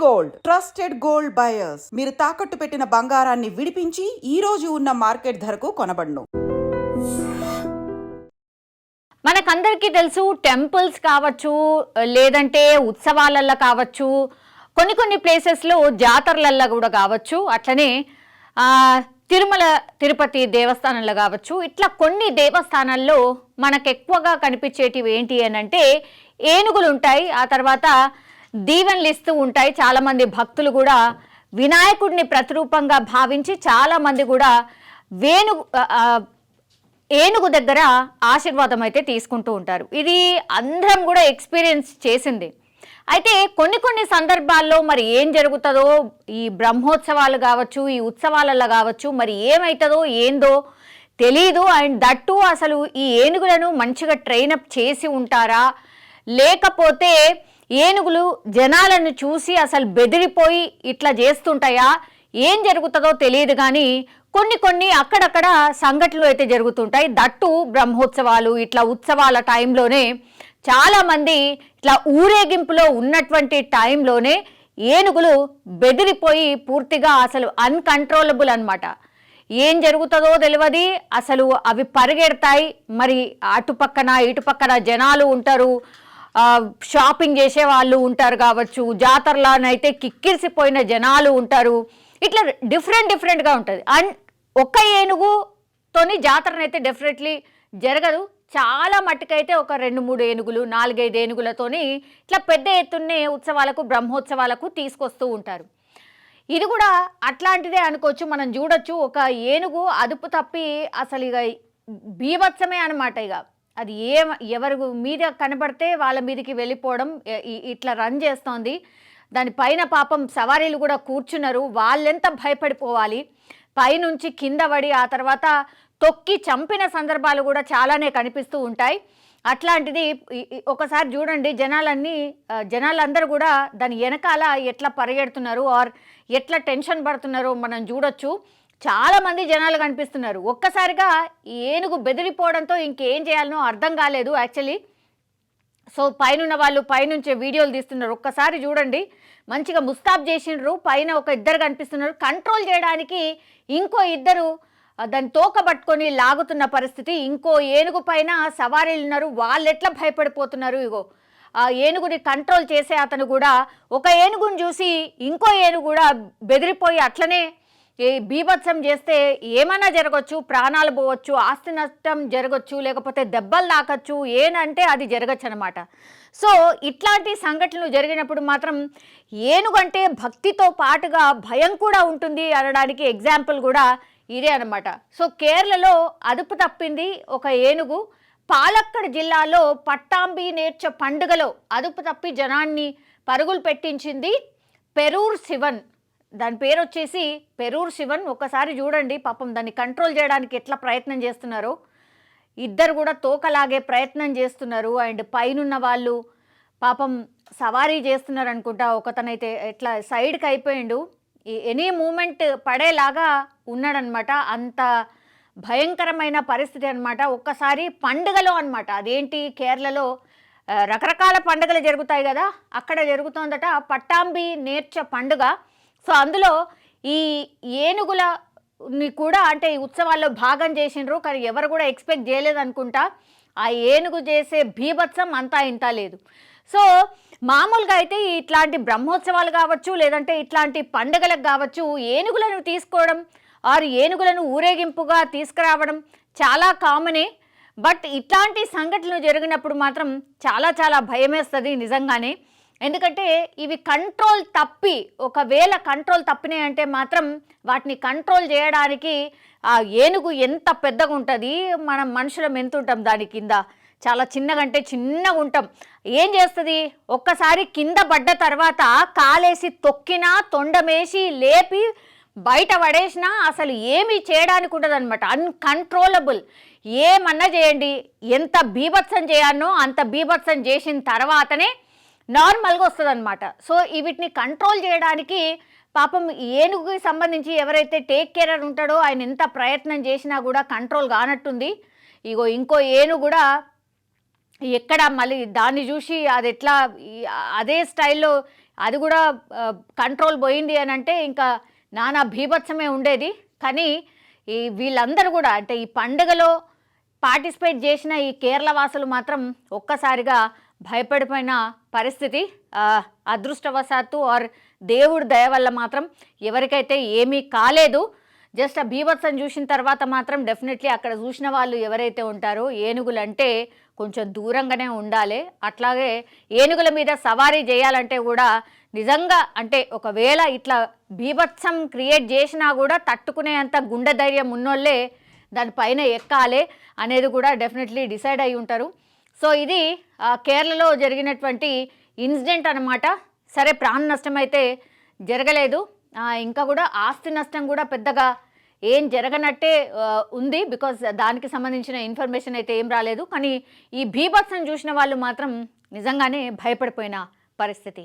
Gold trusted gold buyers మీరు తాకట్టు పెట్టిన బంగారాన్ని విడిపించి ఈ రోజు ఉన్న మార్కెట్ ధరకు కొనబడును. మనకందరికీ తెలుసు, టెంపుల్స్ కావచ్చు, లేదంటే ఉత్సవాలల్లో కావచ్చు, కొన్ని ప్లేసెస్లో జాతరలల్లో కూడా కావచ్చు, అట్లనే తిరుమల తిరుపతి దేవస్థానంలో కావచ్చు, ఇట్లా కొన్ని దేవస్థానాల్లో మనకు ఎక్కువగా కనిపించేటివి ఏంటి అని అంటే ఏనుగులు ఉంటాయి. ఆ తర్వాత దీవెనలు ఇస్తూ ఉంటాయి. చాలామంది భక్తులు కూడా వినాయకుడిని ప్రతిరూపంగా భావించి చాలామంది కూడా ఏనుగు దగ్గర ఆశీర్వాదం అయితే తీసుకుంటూ ఉంటారు. ఇది అందరం కూడా ఎక్స్పీరియన్స్ చేసింది. అయితే కొన్ని సందర్భాల్లో మరి ఏం జరుగుతుందో, ఈ బ్రహ్మోత్సవాలు కావచ్చు, ఈ ఉత్సవాలలో కావచ్చు, మరి ఏమవుతుందో ఏందో తెలీదు. అండ్ దట్టు అసలు ఈ ఏనుగులను మంచిగా ట్రైనప్ చేసి ఉంటారా, లేకపోతే ఏనుగులు జనాలను చూసి అసలు బెదిరిపోయి ఇట్లా చేస్తుంటాయా, ఏం జరుగుతుందో తెలియదు. కానీ కొన్ని అక్కడక్కడ సంఘటనలు అయితే జరుగుతుంటాయి. దట్టు బ్రహ్మోత్సవాలు ఇట్లా ఉత్సవాల టైంలోనే చాలామంది ఇట్లా ఊరేగింపులో ఉన్నటువంటి టైంలోనే ఏనుగులు బెదిరిపోయి పూర్తిగా అసలు అన్కంట్రోలబుల్ అనమాట. ఏం జరుగుతుందో తెలియదు. అసలు అవి పరిగెడతాయి. మరి అటుపక్కన ఇటుపక్కన జనాలు ఉంటారు, షాపింగ్ చేసే వాళ్ళు ఉంటారు కావచ్చు, జాతరలోనైతే కిక్కిరిసిపోయిన జనాలు ఉంటారు. ఇట్లా డిఫరెంట్గా ఉంటుంది. అండ్ ఒక్క ఏనుగుతోని జాతరనైతే డెఫినెట్లీ జరగదు. చాలా మట్టుకైతే ఒక 2-3 ఏనుగులు 4-5 ఏనుగులతోని ఇట్లా పెద్ద ఎత్తున్నే ఉత్సవాలకు బ్రహ్మోత్సవాలకు తీసుకొస్తూ ఉంటారు. ఇది కూడా అట్లాంటిదే అనుకోవచ్చు. మనం చూడొచ్చు, ఒక ఏనుగు అదుపు తప్పి అసలు ఇక బీభత్సమే అనమాట. ఇక అది ఎవరు మీద కనబడితే వాళ్ళ మీదకి వెళ్ళిపోవడం, ఇట్లా రన్ చేస్తోంది. దానిపైన పాపం సవారీలు కూడా కూర్చున్నారు. వాళ్ళెంత భయపడిపోవాలి. పైనుంచి కింద పడి ఆ తర్వాత తొక్కి చంపిన సందర్భాలు కూడా చాలానే కనిపిస్తూ ఉంటాయి. అట్లాంటిది ఒకసారి చూడండి, జనాలందరూ కూడా దాని వెనకాల ఎట్లా పరిగెడుతున్నారు ఆర్ ఎట్లా టెన్షన్ పడుతున్నారో మనం చూడొచ్చు. చాలామంది జనాలు కనిపిస్తున్నారు. ఒక్కసారిగా ఏనుగు బెదిరిపోవడంతో ఇంకేం చేయాలనో అర్థం కాలేదు యాక్చువల్లీ. సో పైన వాళ్ళు పైనుంచే వీడియోలు తీస్తున్నారు. ఒక్కసారి చూడండి, మంచిగా ముస్తాబ్ చేసిండ్రు. పైన ఒక ఇద్దరు కనిపిస్తున్నారు. కంట్రోల్ చేయడానికి ఇంకో ఇద్దరు దాన్ని తోక పట్టుకొని లాగుతున్న పరిస్థితి. ఇంకో ఏనుగు పైన సవారీలు ఉన్నారు. వాళ్ళు ఎట్లా భయపడిపోతున్నారు. ఇగో ఆ ఏనుగుని కంట్రోల్ చేసే అతను కూడా ఒక ఏనుగుని చూసి ఇంకో ఏనుగు కూడా బెదిరిపోయి అట్లనే బీభత్సం చేస్తే ఏమైనా జరగచ్చు, ప్రాణాలు పోవచ్చు, ఆస్తి నష్టం జరగచ్చు, లేకపోతే దెబ్బలు తాకచ్చు, ఏనంటే అది జరగచ్చు అనమాట. సో ఇట్లాంటి సంఘటనలు జరిగినప్పుడు మాత్రం ఏనుగంటే భక్తితో పాటుగా భయం కూడా ఉంటుంది అనడానికి ఎగ్జాంపుల్ కూడా ఇదే అనమాట. సో కేరళలో అదుపు తప్పింది ఒక ఏనుగు. పాలక్కడ్ జిల్లాలో పట్టాంబి నేర్చ పండుగలో అదుపు తప్పి జనాన్ని పరుగులు పెట్టించింది పెరూర్ శివన్. దాని పేరు వచ్చేసి పెరూర్ శివన్. ఒక్కసారి చూడండి, పాపం దాన్ని కంట్రోల్ చేయడానికి ఎట్లా ప్రయత్నం చేస్తున్నారో. ఇద్దరు కూడా తోకలాగే ప్రయత్నం చేస్తున్నారు. అండ్ పైనున్న వాళ్ళు పాపం సవారీ చేస్తున్నారు అనుకుంటా. ఒకతనైతే ఎట్లా సైడ్కి అయిపోయిండు, ఎనీ మూమెంట్ పడేలాగా ఉన్నాడనమాట. అంత భయంకరమైన పరిస్థితి అనమాట. ఒక్కసారి పండుగలో అనమాట, అదేంటి కేరళలో రకరకాల పండుగలు జరుగుతాయి కదా, అక్కడ జరుగుతోందట పట్టాంబి నేర్చ పండుగ. సో అందులో ఈ ఏనుగులని కూడా అంటే ఈ ఉత్సవాల్లో భాగం చేసిండ్రు. కానీ ఎవరు కూడా ఎక్స్పెక్ట్ చేయలేదు అనుకుంటా. ఆ ఏనుగు చేసే బీభత్సం అంతా ఇంత లేదు. సో మామూలుగా అయితే ఇట్లాంటి బ్రహ్మోత్సవాలు కావచ్చు, లేదంటే ఇట్లాంటి పండుగలకు కావచ్చు, ఏనుగులను తీసుకోవడం ఆరు ఏనుగులను ఊరేగింపుగా తీసుకురావడం చాలా కామనే. బట్ ఇట్లాంటి సంఘటనలు జరిగినప్పుడు మాత్రం చాలా భయమేస్తుంది నిజంగానే. ఎందుకంటే ఇవి కంట్రోల్ తప్పి, ఒకవేళ కంట్రోల్ తప్పినాయి అంటే మాత్రం వాటిని కంట్రోల్ చేయడానికి ఆ ఏనుగు ఎంత పెద్దగా ఉంటుంది, మనం మనుషులం ఎంత ఉంటాం దాని కింద, చాలా చిన్నగా ఉంటాం. ఏం చేస్తుంది, ఒక్కసారి కింద పడ్డ తర్వాత కాలేసి తొక్కినా, తొండమేసి లేపి బయట పడేసినా అసలు ఏమీ చేయడానికి ఉండదు అనమాట. అన్కంట్రోలబుల్. ఏమన్నా చేయండి, ఎంత బీభత్సం చేయాలనో అంత బీభత్సం చేసిన తర్వాతనే నార్మల్గా వస్తుంది అనమాట. సో వీటిని కంట్రోల్ చేయడానికి పాపం ఏనుగుకి సంబంధించి ఎవరైతే టేక్ కేరర్ ఉంటాడో ఆయన ఎంత ప్రయత్నం చేసినా కూడా కంట్రోల్ కానట్టుంది. ఇగో ఇంకో ఏనుగు కూడా ఎక్కడ మళ్ళీ దాన్ని చూసి అది ఎట్లా అదే స్టైల్లో అది కూడా కంట్రోల్ పోయింది అని అంటే ఇంకా నానా భీభత్సమే ఉండేది. కానీ ఈ వీళ్ళందరూ కూడా అంటే ఈ పండుగలో పార్టిసిపేట్ చేసిన ఈ కేరళ వాసులు మాత్రం ఒక్కసారిగా భయపడిపోయిన పరిస్థితి. అదృష్టవశాత్తు ఆర్ దేవుడి దయ వల్ల మాత్రం ఎవరికైతే ఏమీ కాలేదు. జస్ట్ ఆ బీభత్సం చూసిన తర్వాత మాత్రం డెఫినెట్లీ అక్కడ చూసిన వాళ్ళు ఎవరైతే ఉంటారో ఏనుగులంటే కొంచెం దూరంగానే ఉండాలి. అట్లాగే ఏనుగుల మీద సవారీ చేయాలంటే కూడా నిజంగా అంటే ఒకవేళ ఇట్లా బీభత్సం క్రియేట్ చేసినా కూడా తట్టుకునేంత గుండె ధైర్యం ఉన్నోళ్ళే దానిపైన ఎక్కాలి అనేది కూడా డెఫినెట్లీ డిసైడ్ అయి ఉంటారు. సో ఇది కేరళలో జరిగినటువంటి ఇన్సిడెంట్ అనమాట. సరే, ప్రాణ నష్టం అయితే జరగలేదు. ఇంకా కూడా ఆస్తి నష్టం కూడా పెద్దగా ఏం జరగనట్టే ఉంది. బికాజ్ దానికి సంబంధించిన ఇన్ఫర్మేషన్ అయితే ఏం రాలేదు. కానీ ఈ బీభత్సం చూసిన వాళ్ళు మాత్రం నిజంగానే భయపడిపోయిన పరిస్థితి.